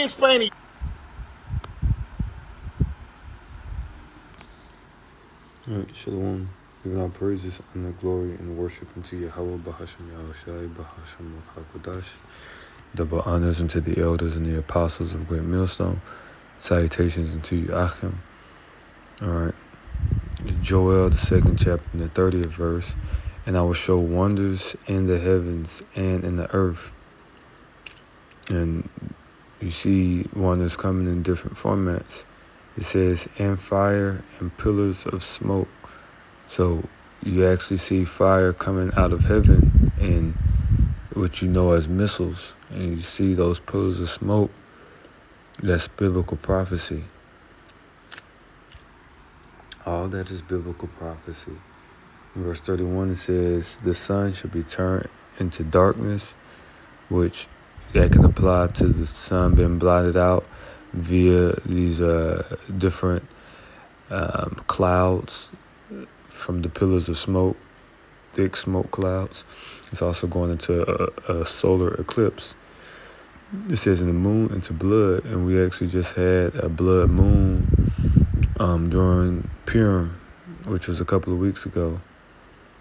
explain it. All right, Shalom. Giving our praises and the glory and worship unto Yahweh Bahasham Yahushai Bahasham Hakodash. Double honors unto the elders and the apostles of Great Millstone. Salutations unto you, Achim. All right. Joel, the second chapter, and the 30th verse. And I will show wonders in the heavens and in the earth. And you see wonders coming in different formats. It says, and fire and pillars of smoke. So you actually see fire coming out of heaven and what you know as missiles. And you see those pillars of smoke. That's biblical prophecy. All that is biblical prophecy. In verse 31, it says, the sun shall be turned into darkness, which that can apply to the sun being blotted out via these different clouds from the pillars of smoke, thick smoke clouds. It's also going into a solar eclipse. It says in the moon into blood, and we actually just had a blood moon during Purim, which was a couple of weeks ago.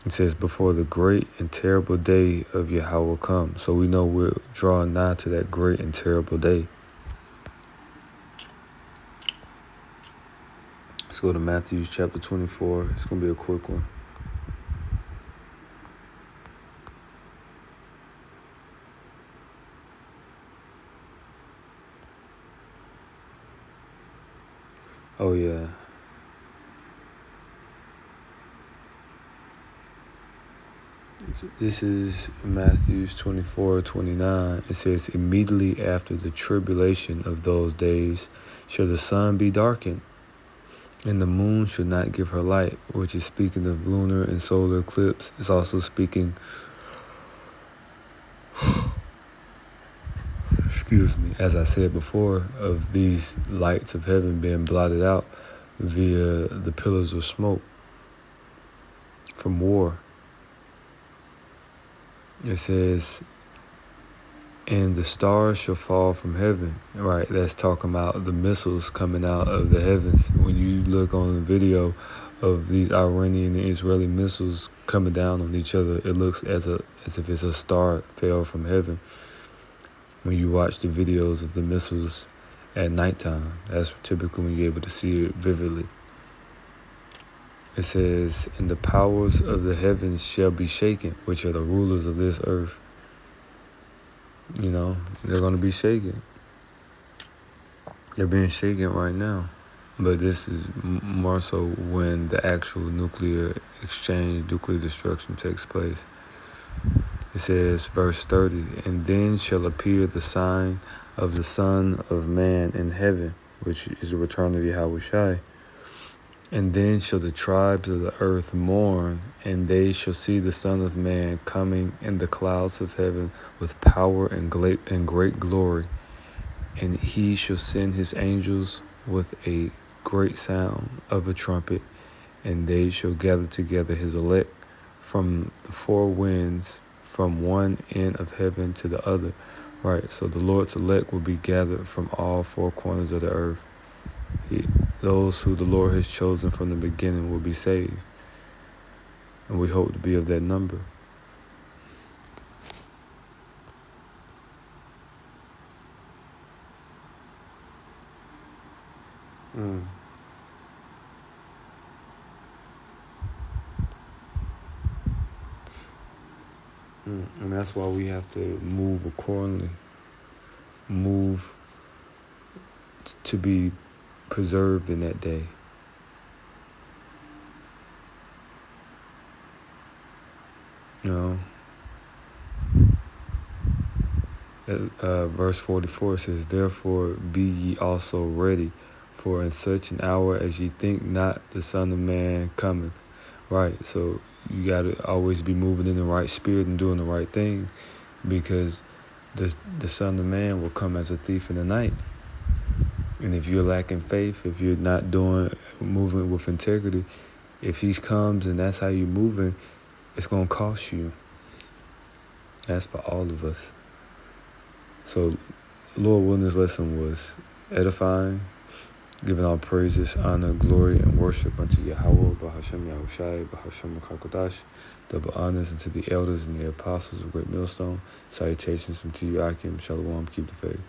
It says, before the great and terrible day of Yahweh comes. So we know we're drawing nigh to that great and terrible day. Let's go to Matthew chapter 24. It's going to be a quick one. Oh, yeah. This is Matthew 24:29. It says, immediately after the tribulation of those days shall the sun be darkened, and the moon shall not give her light, which is speaking of lunar and solar eclipse. It's also speaking, excuse me, as I said before, of these lights of heaven being blotted out via the pillars of smoke from war. It says, and the stars shall fall from heaven. Right, that's talking about the missiles coming out of the heavens. When you look on the video of these Iranian and Israeli missiles coming down on each other, it looks as if it's a star fell from heaven. When you watch the videos of the missiles at nighttime, that's typically when you're able to see it vividly. It says, and the powers of the heavens shall be shaken, which are the rulers of this earth. You know, they're going to be shaken. They're being shaken right now. But this is more so when the actual nuclear exchange, nuclear destruction takes place. It says, verse 30, and then shall appear the sign of the Son of Man in heaven, which is the return of Yahushai. And then shall the tribes of the earth mourn, and they shall see the Son of Man coming in the clouds of heaven with power and great glory. And he shall send his angels with a great sound of a trumpet, and they shall gather together his elect from the four winds, from one end of heaven to the other. Right, so the Lord's elect will be gathered from all four corners of the earth. Those who the Lord has chosen from the beginning will be saved. And we hope to be of that number. And that's why we have to move accordingly. Move to be preserved in that day. You know, verse 44 says, therefore be ye also ready, for in such an hour as ye think not, the Son of Man cometh. Right, so you got to always be moving in the right spirit and doing the right thing, because the Son of Man will come as a thief in the night. And if you're lacking faith, if you're not moving with integrity, if he comes and that's how you're moving, it's going to cost you. That's for all of us. So Lord willing, this lesson was edifying, giving all praises, honor, glory, and worship unto Yahweh, Bahashem Yahushai, Bahashem Kakodash. Double honors unto the elders and the apostles of Great Millstone. Salutations unto you, Akim, Shalom, keep the faith.